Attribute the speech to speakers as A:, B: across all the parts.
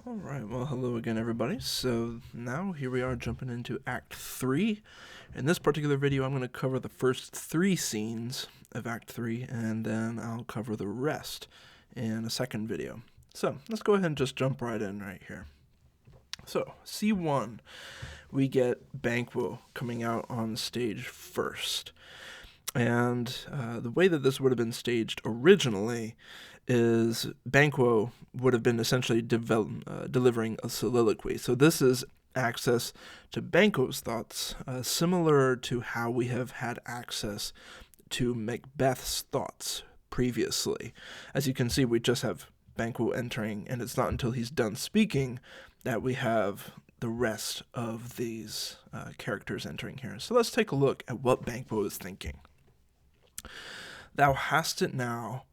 A: Alright, well, hello again, everybody. So now here we are jumping into Act 3. In this particular video, I'm going to cover the first 3 scenes of Act 3, and then I'll cover the rest in a second video. So let's go ahead and just jump right in right here. So, C1, we get Banquo coming out on stage first. And the way that this would have been staged originally is Banquo would have been essentially delivering a soliloquy. So this is access to Banquo's thoughts, similar to how we have had access to Macbeth's thoughts previously. As you can see, we just have Banquo entering, and it's not until he's done speaking that we have the rest of these characters entering here. So let's take a look at what Banquo is thinking. Thou hast it now,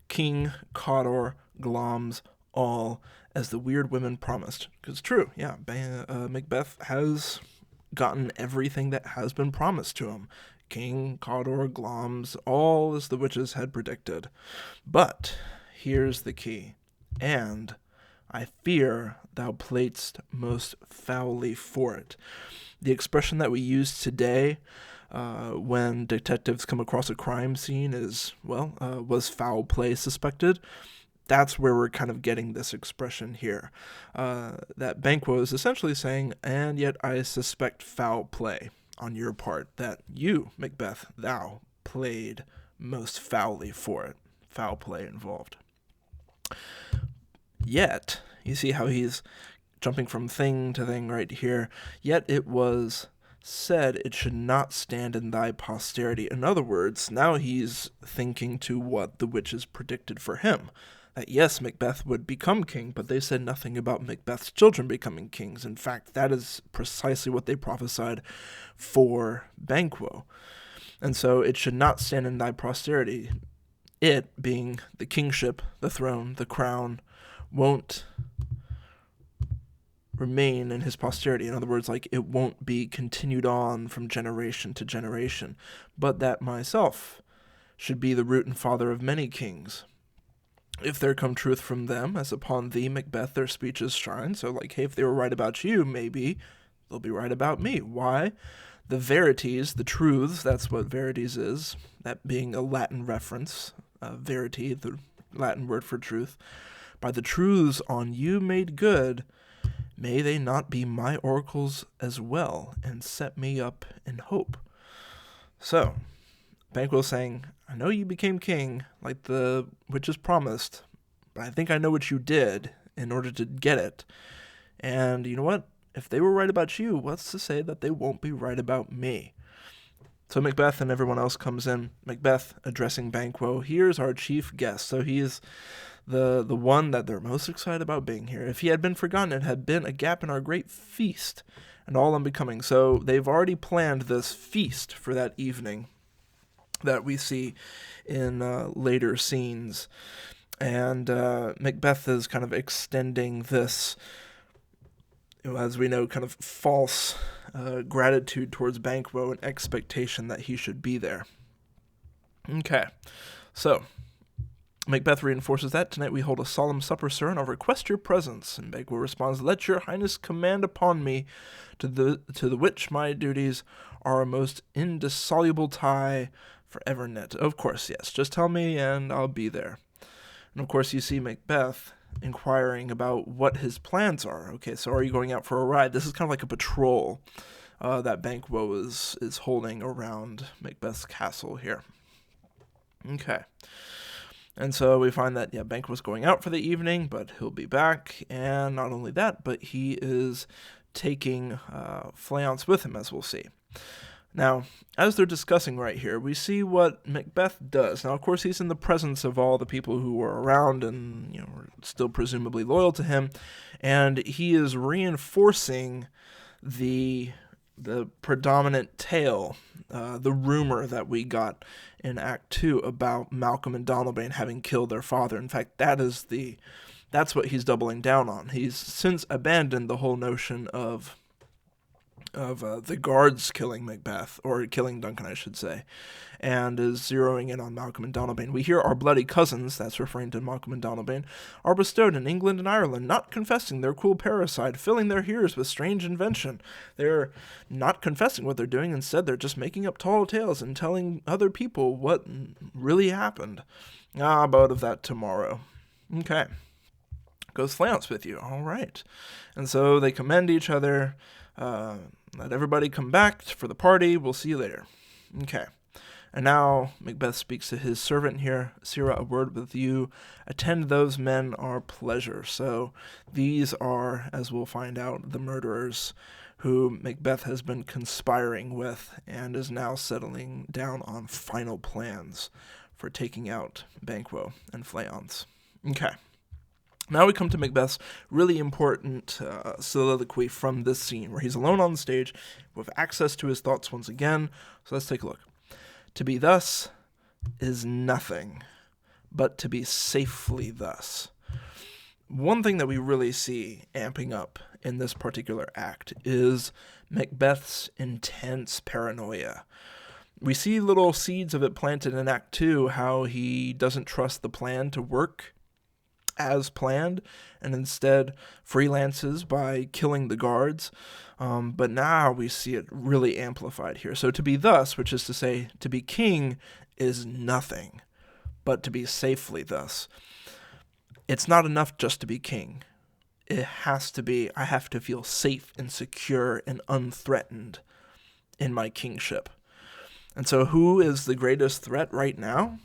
A: King Cawdor Glamis all, as the weird women promised. Because true, yeah, Macbeth has gotten everything that has been promised to him. King Cawdor Glamis all, as the witches had predicted. But here's the key. And I fear thou playedst most foully for it. The expression that we use today when detectives come across a crime scene is, was foul play suspected? That's where we're kind of getting this expression here. That Banquo is essentially saying, and yet I suspect foul play on your part, that you, Macbeth, thou played most foully for it. Foul play involved. Yet, you see how he's jumping from thing to thing right here, yet it was said it should not stand in thy posterity. In other words, now he's thinking to what the witches predicted for him. That yes, Macbeth would become king, but they said nothing about Macbeth's children becoming kings. In fact, that is precisely what they prophesied for Banquo. And so it should not stand in thy posterity. It, being the kingship, the throne, the crown, won't remain in his posterity. In other words, like, it won't be continued on from generation to generation, but that myself should be the root and father of many kings. If there come truth from them, as upon thee, Macbeth, their speeches shine. So, like, hey, if they were right about you, maybe they'll be right about me. Why? The verities, the truths, that's what verities is, that being a Latin reference, verity, the Latin word for truth. By the truths on you made good, may they not be my oracles as well, and set me up in hope. So, Banquo's saying, I know you became king, like the witches promised, but I think I know what you did in order to get it. And you know what? If they were right about you, what's to say that they won't be right about me? So Macbeth and everyone else comes in. Macbeth addressing Banquo. Here's our chief guest. So he is the one that they're most excited about being here. If he had been forgotten, it had been a gap in our great feast and all unbecoming. So they've already planned this feast for that evening that we see in later scenes. And Macbeth is kind of extending this, as we know, kind of false gratitude towards Banquo and expectation that he should be there. Okay, so Macbeth reinforces that. Tonight we hold a solemn supper, sir, and I'll request your presence. And Banquo responds, let your highness command upon me, to the which my duties are a most indissoluble tie forever knit. Of course, yes, just tell me and I'll be there. And of course you see Macbeth inquiring about what his plans are. Okay, so are you going out for a ride? This is kind of like a patrol that Banquo is holding around Macbeth's castle here. Okay. And so we find that, yeah, Banquo's going out for the evening, but he'll be back. And not only that, but he is taking Fleance with him, as we'll see. Now, as they're discussing right here, we see what Macbeth does. Now, of course, he's in the presence of all the people who were around and, are still presumably loyal to him. And he is reinforcing the predominant tale, the rumor that we got in Act 2 about Malcolm and Donalbain having killed their father. In fact, that's what he's doubling down on. He's since abandoned the whole notion of of the guards killing Macbeth, or killing Duncan, I should say, and is zeroing in on Malcolm and Donalbain. We hear our bloody cousins, that's referring to Malcolm and Donalbain, are bestowed in England and Ireland, not confessing their cruel parricide, filling their hearers with strange invention. They're not confessing what they're doing, instead they're just making up tall tales and telling other people what really happened. But of that tomorrow. Okay. Goes Fleance with you. All right. And so they commend each other. Let everybody come back for the party. We'll see you later. Okay. And now Macbeth speaks to his servant here. Sirrah, a word with you. Attend those men our pleasure. So these are, as we'll find out, the murderers who Macbeth has been conspiring with and is now settling down on final plans for taking out Banquo and Fleance. Okay. Now we come to Macbeth's really important soliloquy from this scene, where he's alone on the stage with access to his thoughts once again. So let's take a look. To be thus is nothing, but to be safely thus. One thing that we really see amping up in this particular act is Macbeth's intense paranoia. We see little seeds of it planted in Act 2, how he doesn't trust the plan to work as planned, and instead freelances by killing the guards. But now we see it really amplified here. So to be thus, which is to say, to be king is nothing, but to be safely thus. It's not enough just to be king. It has to be, I have to feel safe and secure and unthreatened in my kingship. And so who is the greatest threat right now?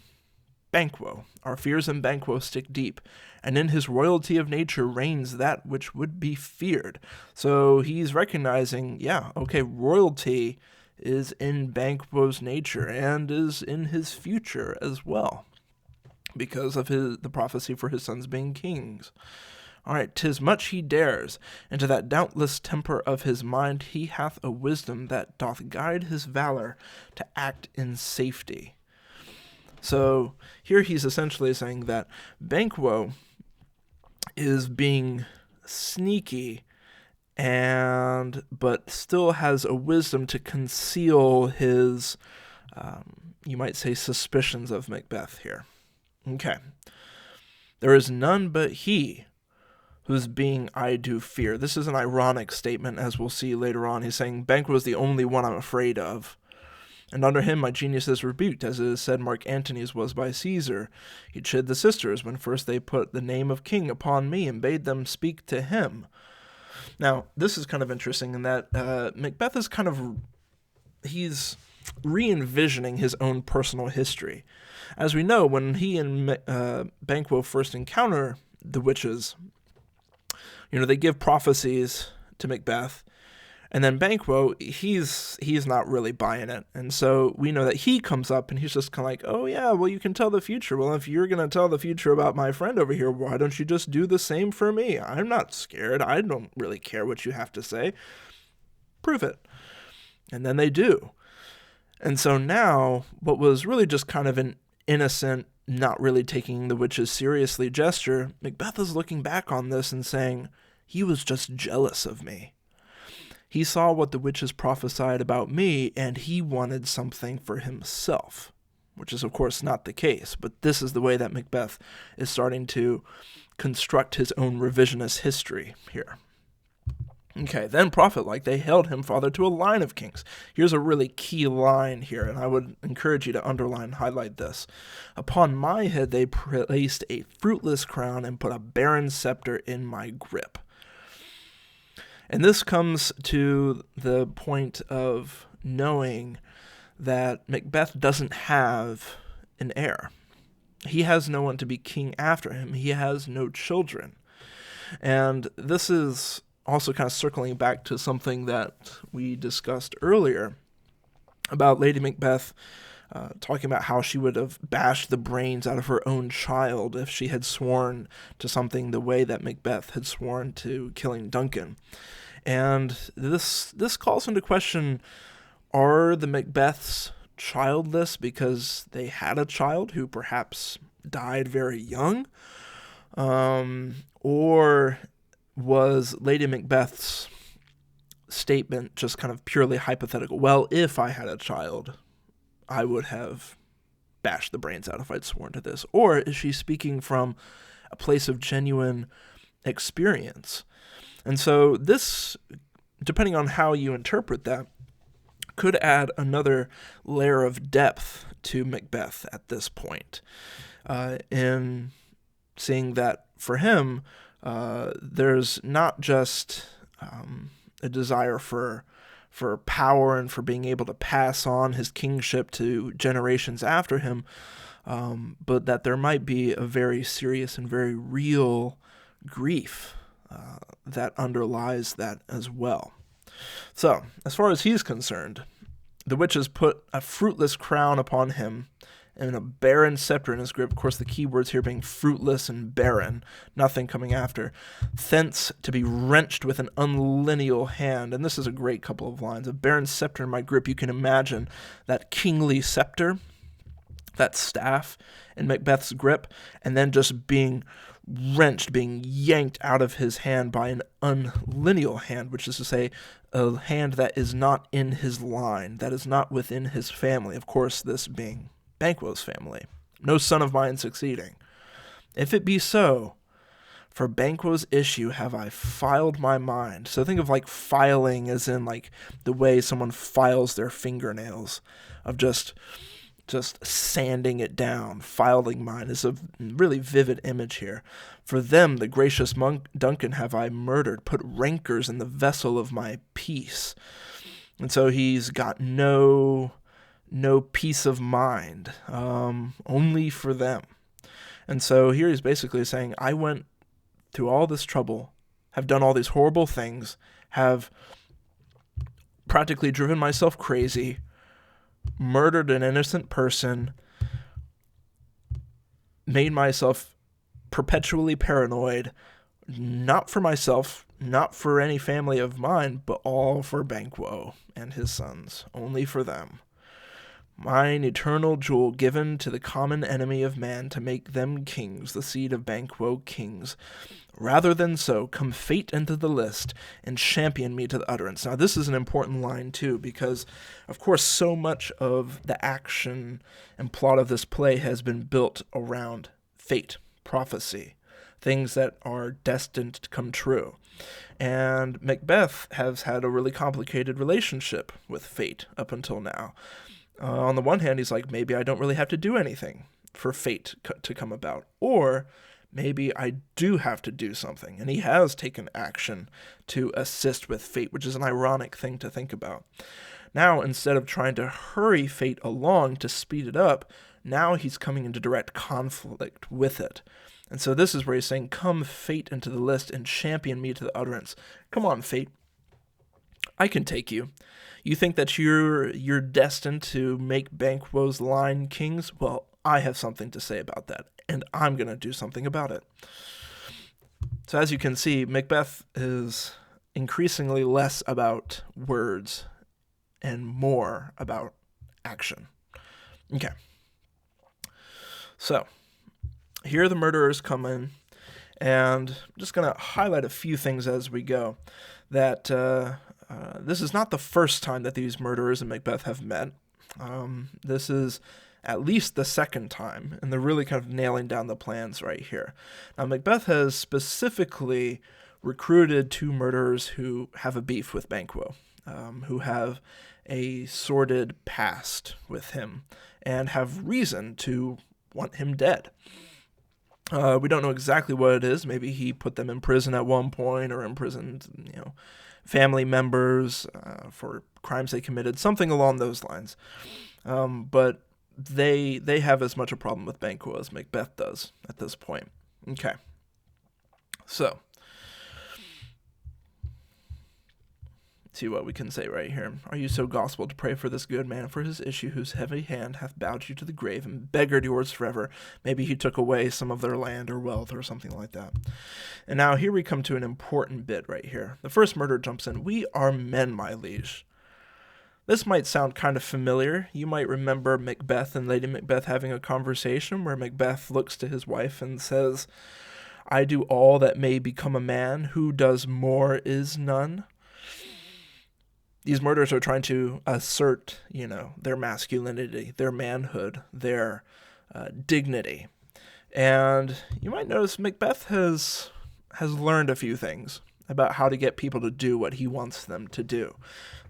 A: Banquo. Our fears in Banquo stick deep, and in his royalty of nature reigns that which would be feared. So he's recognizing, royalty is in Banquo's nature and is in his future as well, because of the prophecy for his sons being kings. All right, 'tis much he dares, and to that doubtless temper of his mind he hath a wisdom that doth guide his valor to act in safety. So here he's essentially saying that Banquo is being sneaky but still has a wisdom to conceal his, you might say, suspicions of Macbeth here. Okay. There is none but he whose being I do fear. This is an ironic statement, as we'll see later on. He's saying Banquo is the only one I'm afraid of. And under him my genius is rebuked, as it is said Mark Antony's was by Caesar. He chid the sisters when first they put the name of king upon me and bade them speak to him. Now, this is kind of interesting in that Macbeth is he's re-envisioning his own personal history. As we know, when he and Banquo first encounter the witches, they give prophecies to Macbeth, and then Banquo, he's not really buying it. And so we know that he comes up and he's just kind of like, oh yeah, well, you can tell the future. Well, if you're going to tell the future about my friend over here, why don't you just do the same for me? I'm not scared. I don't really care what you have to say. Prove it. And then they do. And so now what was really just kind of an innocent, not really taking the witches seriously gesture, Macbeth is looking back on this and saying, he was just jealous of me. He saw what the witches prophesied about me, and he wanted something for himself, which is, of course, not the case. But this is the way that Macbeth is starting to construct his own revisionist history here. Okay, then prophet-like, they held him father to a line of kings. Here's a really key line here, and I would encourage you to underline and highlight this. Upon my head they placed a fruitless crown and put a barren scepter in my grip. And this comes to the point of knowing that Macbeth doesn't have an heir. He has no one to be king after him. He has no children. And this is also kind of circling back to something that we discussed earlier about Lady Macbeth talking about how she would have bashed the brains out of her own child if she had sworn to something the way that Macbeth had sworn to killing Duncan. And this calls into question, are the Macbeths childless because they had a child who perhaps died very young? Or was Lady Macbeth's statement just kind of purely hypothetical? Well, if I had a child, I would have bashed the brains out if I'd sworn to this. Or is she speaking from a place of genuine experience? And so this, depending on how you interpret that, could add another layer of depth to Macbeth at this point, in seeing that for him, there's not just a desire for power and for being able to pass on his kingship to generations after him, but that there might be a very serious and very real grief that underlies that as well. So, as far as he's concerned, the witches put a fruitless crown upon him and a barren scepter in his grip. Of course, the key words here being fruitless and barren, nothing coming after. Thence to be wrenched with an unlineal hand. And this is a great couple of lines. A barren scepter in my grip. You can imagine that kingly scepter, that staff in Macbeth's grip, and then just being wrenched, being yanked out of his hand by an unlineal hand, which is to say, a hand that is not in his line, that is not within his family. Of course, this being Banquo's family. No son of mine succeeding. If it be so, for Banquo's issue have I filed my mind. So think of like filing as in like the way someone files their fingernails, of just sanding it down. Filing mine is a really vivid image here. For them, the gracious monk Duncan, have I murdered, put rancors in the vessel of my peace. And so he's got no peace of mind, only for them. And so here he's basically saying, I went through all this trouble, have done all these horrible things, have practically driven myself crazy, murdered an innocent person, made myself perpetually paranoid, not for myself, not for any family of mine, but all for Banquo and his sons, only for them. Mine eternal jewel given to the common enemy of man to make them kings, the seed of Banquo kings. Rather than so, come fate into the list and champion me to the utterance. Now, this is an important line, too, because, of course, so much of the action and plot of this play has been built around fate, prophecy, things that are destined to come true. And Macbeth has had a really complicated relationship with fate up until now. On the one hand, he's like, maybe I don't really have to do anything for fate to come about. Or maybe I do have to do something. And he has taken action to assist with fate, which is an ironic thing to think about. Now, instead of trying to hurry fate along to speed it up, now he's coming into direct conflict with it. And so this is where he's saying, come fate into the list and champion me to the utterance. Come on, fate. I can take you. You think that you're destined to make Banquo's line kings? Well, I have something to say about that, and I'm going to do something about it. So as you can see, Macbeth is increasingly less about words and more about action. Okay. So here the murderers come in, and I'm just going to highlight a few things as we go. That this is not the first time that these murderers and Macbeth have met. This is at least the second time, and they're really kind of nailing down the plans right here. Now, Macbeth has specifically recruited two murderers who have a beef with Banquo, who have a sordid past with him, and have reason to want him dead. We don't know exactly what it is. Maybe he put them in prison at one point, or imprisoned, family members for crimes they committed, something along those lines. But they have as much a problem with Banquo as Macbeth does at this point. Okay. So, see what we can say right here. Are you so gospel to pray for this good man for his issue, whose heavy hand hath bowed you to the grave and beggared yours forever? Maybe he took away some of their land or wealth or something like that. And now here we come to an important bit right here. The first murderer jumps in. We are men, my liege. This might sound kind of familiar. You might remember Macbeth and Lady Macbeth having a conversation where Macbeth looks to his wife and says, I do all that may become a man. Who does more is none. these murderers are trying to assert, their masculinity, their manhood, their dignity. And you might notice Macbeth has learned a few things about how to get people to do what he wants them to do.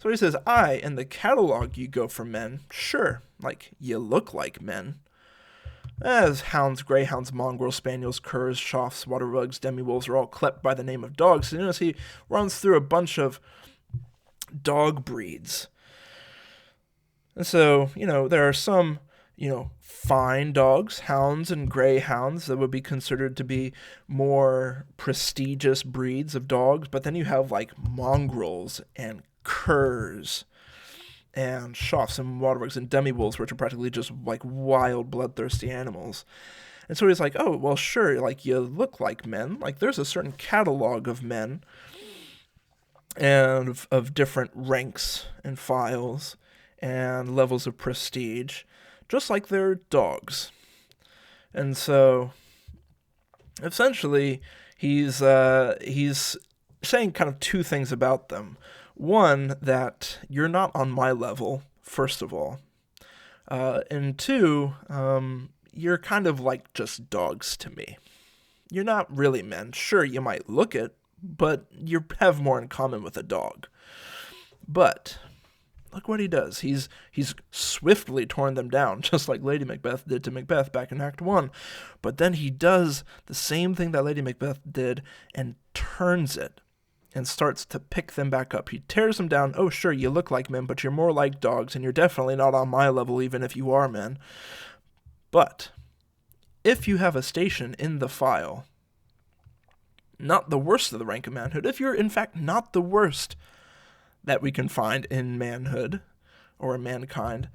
A: So he says, in the catalog you go for men, sure, like you look like men. As hounds, greyhounds, mongrels, spaniels, curs, choughs, water bugs, demi-wolves are all clept by the name of dogs. So he runs through a bunch of dog breeds. And so, there are some, fine dogs, hounds and greyhounds that would be considered to be more prestigious breeds of dogs. But then you have like mongrels and curs and choughs and waterbugs and demi-wolves, which are practically just like wild, bloodthirsty animals. And so he's like, oh, well, sure, like you look like men. Like there's a certain catalog of men and of different ranks and files and levels of prestige, just like they're dogs. And so essentially he's saying kind of two things about them. One, that you're not on my level, first of all. And two, you're kind of like just dogs to me. You're not really men. Sure, you might look it, but you have more in common with a dog. But look what he does. He's swiftly torn them down, just like Lady Macbeth did to Macbeth back in Act 1. But then he does the same thing that Lady Macbeth did and turns it and starts to pick them back up. He tears them down. Oh, sure, you look like men, but you're more like dogs, and you're definitely not on my level, even if you are men. But if you have a station in the file, not the worst of the rank of manhood, if you're in fact not the worst that we can find in manhood or in mankind,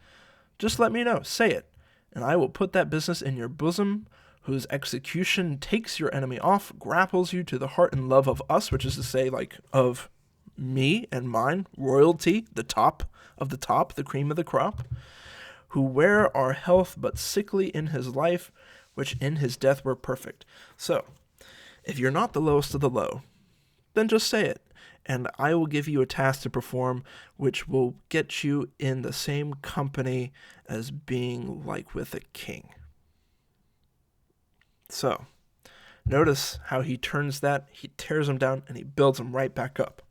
A: just let me know. Say it, and I will put that business in your bosom, whose execution takes your enemy off, grapples you to the heart and love of us, which is to say, like, of me and mine, royalty, the top of the top, the cream of the crop, who wear our health but sickly in his life, which in his death were perfect. So, if you're not the lowest of the low, then just say it, and I will give you a task to perform which will get you in the same company as being like with a king. So, notice how he turns that, he tears them down, and he builds them right back up.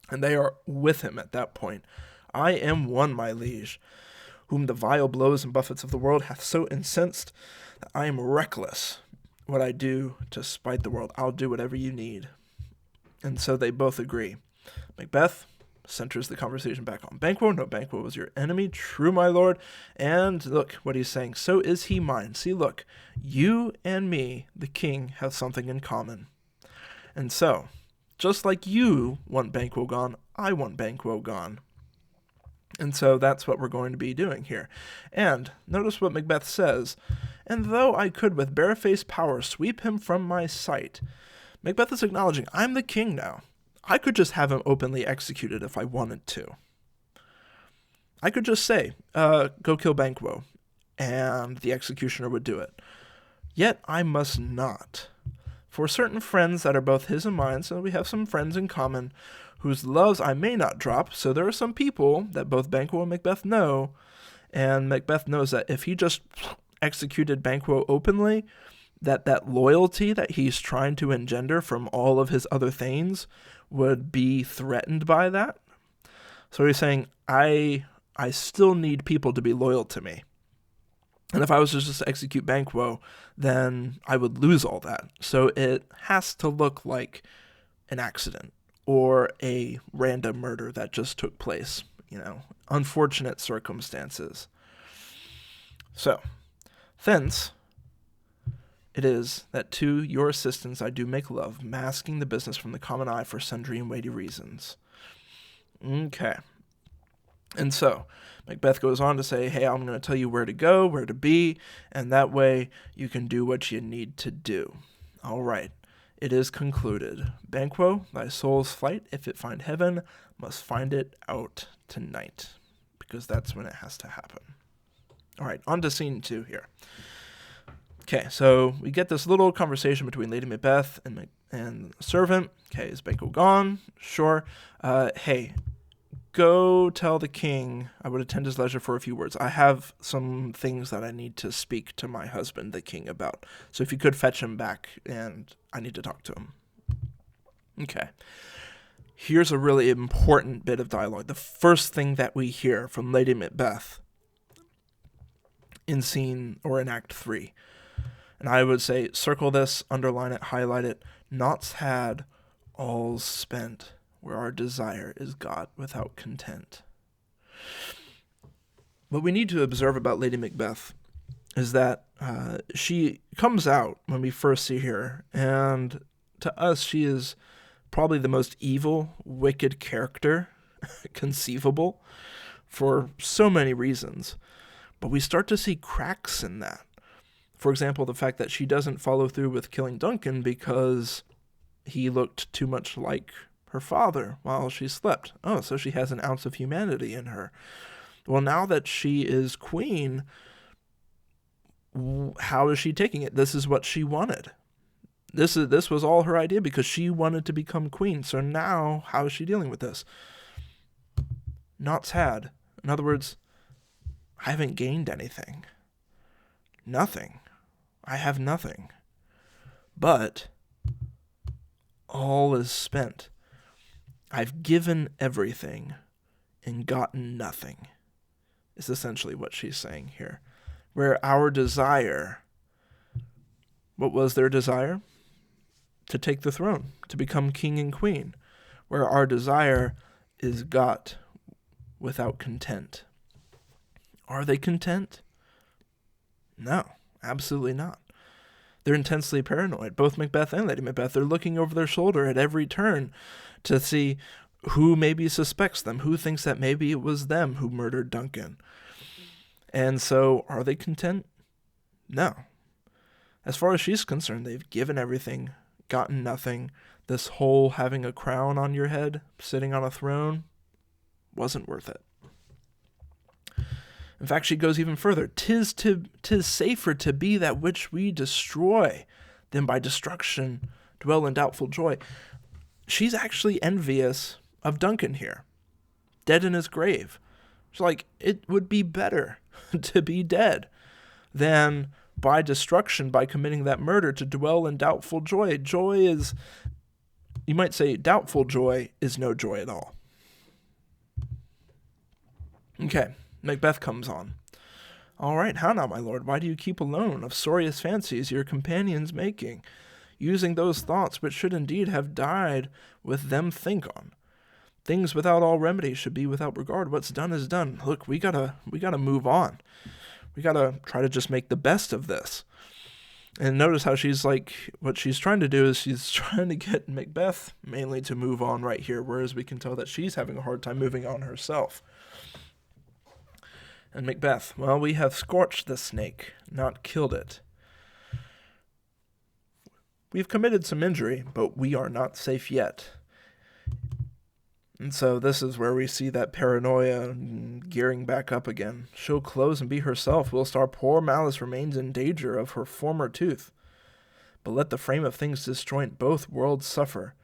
A: And they are with him at that point. I am one, my liege, whom the vile blows and buffets of the world hath so incensed that I am reckless what I do to spite the world. I'll do whatever you need. And so they both agree. Macbeth centers the conversation back on Banquo. No, Banquo was your enemy, true, my lord. And look what he's saying. So is he mine. See, look, you and me, the king, have something in common. And so, just like you want Banquo gone, I want Banquo gone. And so that's what we're going to be doing here. And notice what Macbeth says. And though I could with barefaced power sweep him from my sight, Macbeth is acknowledging, I'm the king now. I could just have him openly executed if I wanted to. I could just say, go kill Banquo, and the executioner would do it. Yet I must not. For certain friends that are both his and mine, so we have some friends in common, whose loves I may not drop, so there are some people that both Banquo and Macbeth know, and Macbeth knows that if he just executed Banquo openly, that loyalty that he's trying to engender from all of his other thanes would be threatened by that. So he's saying, I still need people to be loyal to me. And if I was to just execute Banquo, then I would lose all that. So it has to look like an accident or a random murder that just took place, unfortunate circumstances. So, thence it is that to your assistance I do make love, masking the business from the common eye for sundry and weighty reasons. Okay. And so, Macbeth goes on to say, hey, I'm going to tell you where to go, where to be, and that way you can do what you need to do. All right. It is concluded. Banquo, thy soul's flight, if it find heaven, must find it out tonight, because that's when it has to happen. All right, on to scene 2 here. Okay, so we get this little conversation between Lady Macbeth and the servant. Okay, is Banquo gone? Sure. Hey, Go tell the king I would attend his leisure for a few words. I have some things that I need to speak to my husband, the king, about. So if you could fetch him back, and I need to talk to him. Okay. Here's a really important bit of dialogue. The first thing that we hear from Lady Macbeth in scene or in Act 3. And I would say circle this, underline it, highlight it. Naught's had, all's spent, where our desire is got without content. What we need to observe about Lady Macbeth is that she comes out when we first see her, and to us she is probably the most evil, wicked character conceivable for so many reasons. But we start to see cracks in that. For example, the fact that she doesn't follow through with killing Duncan because he looked too much like her father while she slept. Oh, so she has an ounce of humanity in her. Well, now that she is queen, how is she taking it? This is what she wanted. This was all her idea because she wanted to become queen. So now, how is she dealing with this? Naught's had. In other words, I haven't gained anything. Nothing. I have nothing. But all is spent. I've given everything and gotten nothing, is essentially what she's saying here. Where our desire, what was their desire? To take the throne, to become king and queen. Where our desire is got without content. Are they content? No, absolutely not. They're intensely paranoid. Both Macbeth and Lady Macbeth, they're looking over their shoulder at every turn to see who maybe suspects them, who thinks that maybe it was them who murdered Duncan. And so, are they content? No. As far as she's concerned, they've given everything, gotten nothing. This whole having a crown on your head, sitting on a throne, wasn't worth it. In fact, she goes even further. 'Tis safer to be that which we destroy than by destruction dwell in doubtful joy. She's actually envious of Duncan here, dead in his grave. She's like, it would be better to be dead than by destruction, by committing that murder, to dwell in doubtful joy. Joy is, you might say, doubtful joy is no joy at all. Okay. Macbeth comes on. All right, how now, my lord? Why do you keep alone of sorriest fancies your companions making, using those thoughts which should indeed have died with them think on? Things without all remedy should be without regard. What's done is done. Look, we gotta move on. We gotta try to just make the best of this. And notice how she's like, what she's trying to do is she's trying to get Macbeth mainly to move on right here, whereas we can tell that she's having a hard time moving on herself. And Macbeth, well, we have scorched the snake, not killed it. We've committed some injury, but we are not safe yet. And so this is where we see that paranoia gearing back up again. She'll close and be herself, whilst our poor Malice remains in danger of her former tooth. But let the frame of things disjoint, both worlds suffer,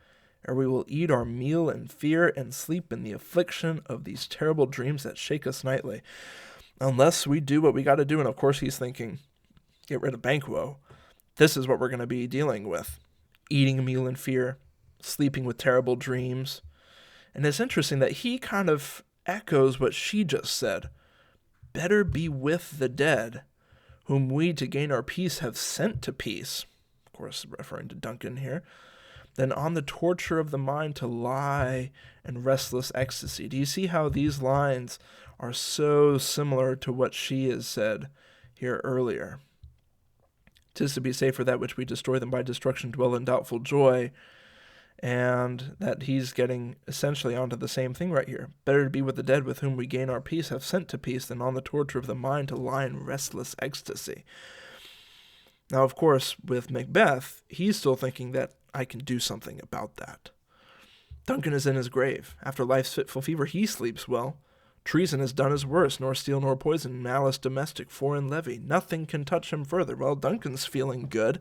A: ere we will eat our meal in fear and sleep in the affliction of these terrible dreams that shake us nightly. Unless we do what we got to do, and of course he's thinking, get rid of Banquo. This is what we're going to be dealing with. Eating a meal in fear, sleeping with terrible dreams. And it's interesting that he kind of echoes what she just said. Better be with the dead, whom we to gain our peace have sent to peace. Of course, referring to Duncan here. Than on the torture of the mind to lie in restless ecstasy. Do you see how these lines are so similar to what she has said here earlier? 'Tis to be safer that which we destroy than by destruction dwell in doubtful joy. And that he's getting essentially onto the same thing right here. Better to be with the dead with whom we gain our peace have sent to peace than on the torture of the mind to lie in restless ecstasy. Now, of course, with Macbeth, he's still thinking that I can do something about that. Duncan is in his grave. After life's fitful fever, he sleeps well. Treason has done his worst, nor steel nor poison, malice domestic, foreign levy. Nothing can touch him further. Well, Duncan's feeling good.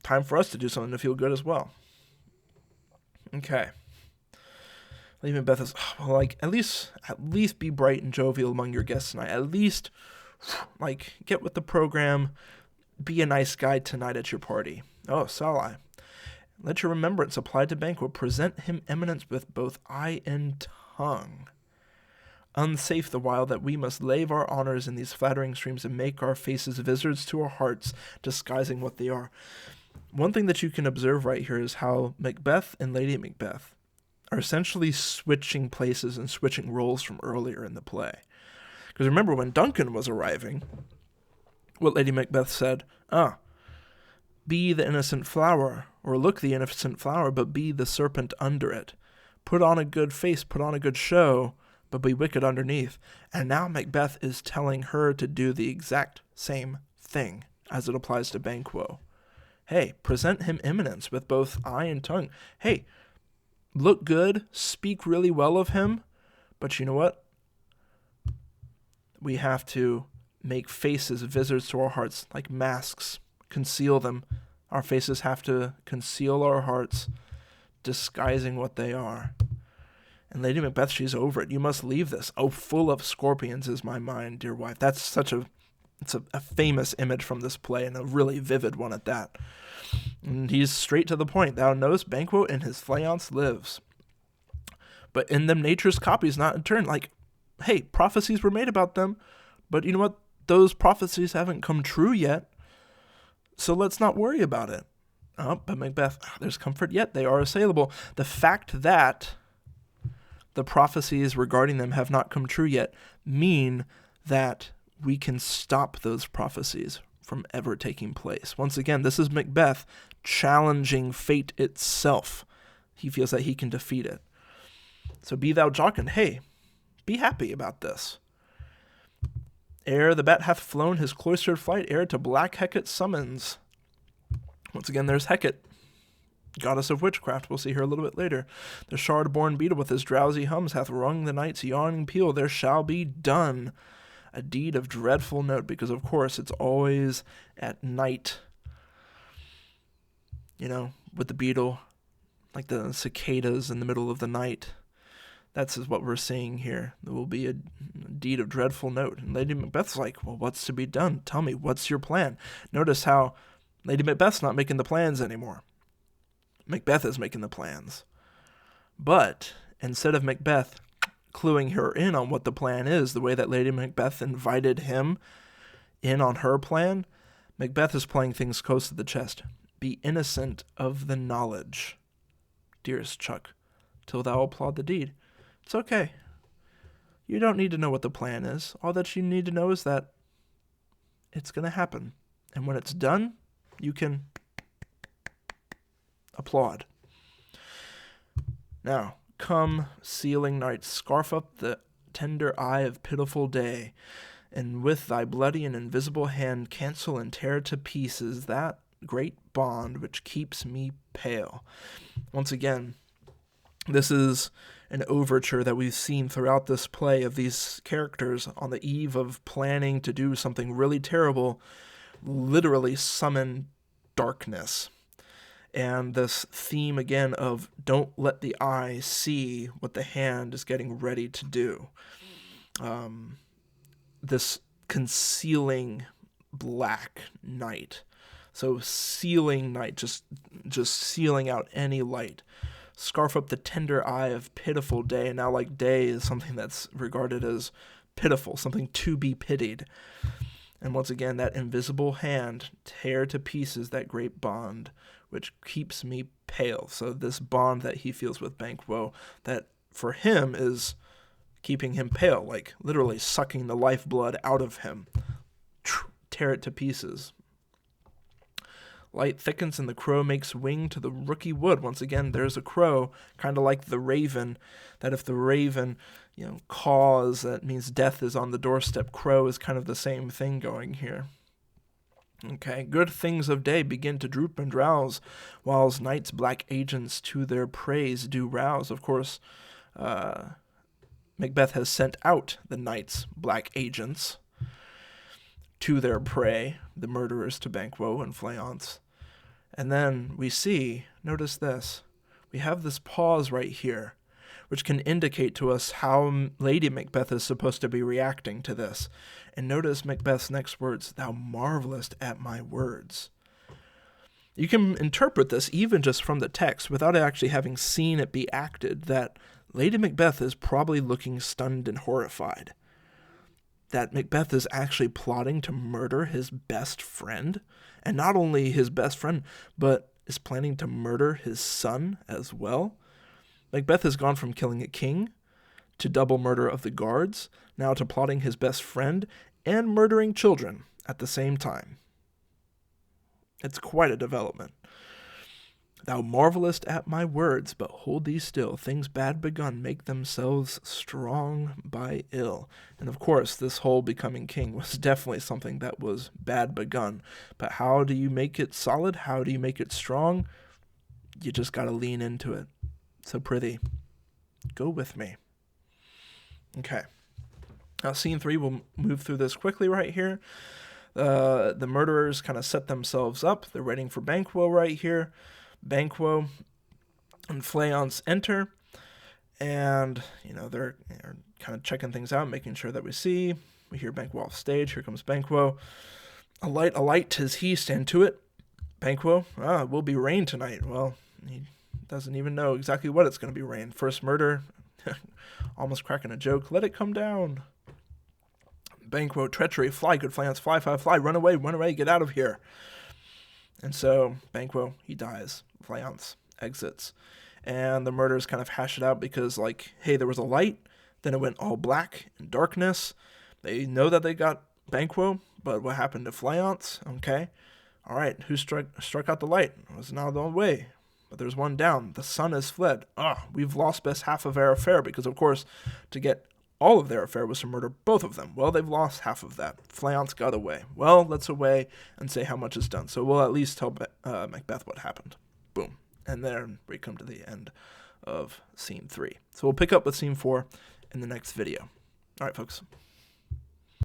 A: Time for us to do something to feel good as well. Okay. Lady Macbeth is, well, like, at least be bright and jovial among your guests tonight. At least, like, get with the program. Be a nice guy tonight at your party. Oh, Salai. Let your remembrance apply to Banquo. Present him eminence with both eye and tongue. Unsafe the while that we must lave our honors in these flattering streams and make our faces visitors to our hearts, disguising what they are. One thing that you can observe right here is how Macbeth and Lady Macbeth are essentially switching places and switching roles from earlier in the play. Because remember, when Duncan was arriving, what Lady Macbeth said, be the innocent flower, or look the innocent flower, but be the serpent under it. Put on a good face, put on a good show, but be wicked underneath. And now Macbeth is telling her to do the exact same thing as it applies to Banquo. Hey, present him eminence with both eye and tongue. Hey, look good, speak really well of him, but you know what? We have to make faces visitors to our hearts, like masks, conceal them. Our faces have to conceal our hearts, disguising what they are. And Lady Macbeth, she's over it. You must leave this. Oh, full of scorpions is my mind, dear wife. That's such it's a famous image from this play, and a really vivid one at that. And he's straight to the point. Thou knowest Banquo in his faience lives. But in them nature's copies not in turn. Like, hey, prophecies were made about them, but you know what? Those prophecies haven't come true yet, so let's not worry about it. Oh, but Macbeth, there's comfort yet. They are assailable. The fact that the prophecies regarding them have not come true yet mean that we can stop those prophecies from ever taking place. Once again, this is Macbeth challenging fate itself. He feels that he can defeat it. So be thou jocund. Hey, be happy about this. Ere the bat hath flown his cloistered flight, ere to black Hecate summons. Once again, there's Hecate, goddess of witchcraft. We'll see her a little bit later. The shard-born beetle with his drowsy hums hath rung the night's yawning peal. There shall be done a deed of dreadful note, because of course it's always at night, you know, with the beetle, like the cicadas in the middle of the night. That's what we're seeing here. There will be a deed of dreadful note. And Lady Macbeth's like, well, what's to be done? Tell me, what's your plan? Notice how Lady Macbeth's not making the plans anymore. Macbeth is making the plans. But instead of Macbeth cluing her in on what the plan is, the way that Lady Macbeth invited him in on her plan, Macbeth is playing things close to the chest. Be innocent of the knowledge, dearest Chuck, till thou applaud the deed. It's okay. You don't need to know what the plan is. All that you need to know is that it's going to happen. And when it's done, you can applaud. Now, come, sealing night, scarf up the tender eye of pitiful day, and with thy bloody and invisible hand cancel and tear to pieces that great bond which keeps me pale. Once again, this is an overture that we've seen throughout this play of these characters on the eve of planning to do something really terrible, literally summon darkness. And this theme again of don't let the eye see what the hand is getting ready to do. This concealing black night. So sealing night, just sealing out any light. Scarf up the tender eye of pitiful day. And now, like, day is something that's regarded as pitiful, something to be pitied. And once again, that invisible hand tear to pieces that great bond which keeps me pale. So this bond that he feels with Banquo, that for him is keeping him pale, like literally sucking the lifeblood out of him. Tear it to pieces. Light thickens and the crow makes wing to the rooky wood. Once again, there's a crow, kind of like the raven, that if the raven, caws, that means death is on the doorstep. Crow is kind of the same thing going here. Okay, good things of day begin to droop and drowse, whiles night's black agents to their praise do rouse. Of course, Macbeth has sent out the night's black agents to their prey, the murderers to Banquo and Faience. And then we see, notice this, we have this pause right here. which can indicate to us how Lady Macbeth is supposed to be reacting to this. And notice Macbeth's next words, "Thou marvelest at my words." You can interpret this even just from the text without actually having seen it be acted, that Lady Macbeth is probably looking stunned and horrified. That Macbeth is actually plotting to murder his best friend, and not only his best friend, but is planning to murder his son as well. Macbeth has gone from killing a king to double murder of the guards, now to plotting his best friend and murdering children at the same time. It's quite a development. "Thou marvelest at my words, but hold thee still. Things bad begun make themselves strong by ill." And of course, this whole becoming king was definitely something that was bad begun. But how do you make it solid? How do you make it strong? You just got to lean into it. So prithee, go with me. Okay. Now, scene 3, we'll move through this quickly right here. The murderers kind of set themselves up. They're waiting for Banquo right here. Banquo and Fleance enter, and they're kind of checking things out, making sure that we hear Banquo off stage. Here comes Banquo. A light, 'tis he, stand to it. Banquo, it will be rain tonight. Well, he doesn't even know exactly what it's going to be rain. First murder, almost cracking a joke. Let it come down. Banquo, treachery, fly, good Fleance, fly, fly, fly, run away, get out of here. And so Banquo, he dies. Fleance exits. And the murderers kind of hash it out because, hey, there was a light, then it went all black and darkness. They know that they got Banquo, but what happened to Fleance? Okay. All right, who struck out the light? It was now the way. But there's one down. The sun has fled. We've lost best half of our affair because, of course, to get all of their affair was to murder both of them. Well, they've lost half of that. Fleance got away. Well, let's away and say how much is done. So we'll at least tell Macbeth what happened. Boom. And then we come to the end of scene 3. So we'll pick up with scene 4 in the next video. All right, folks.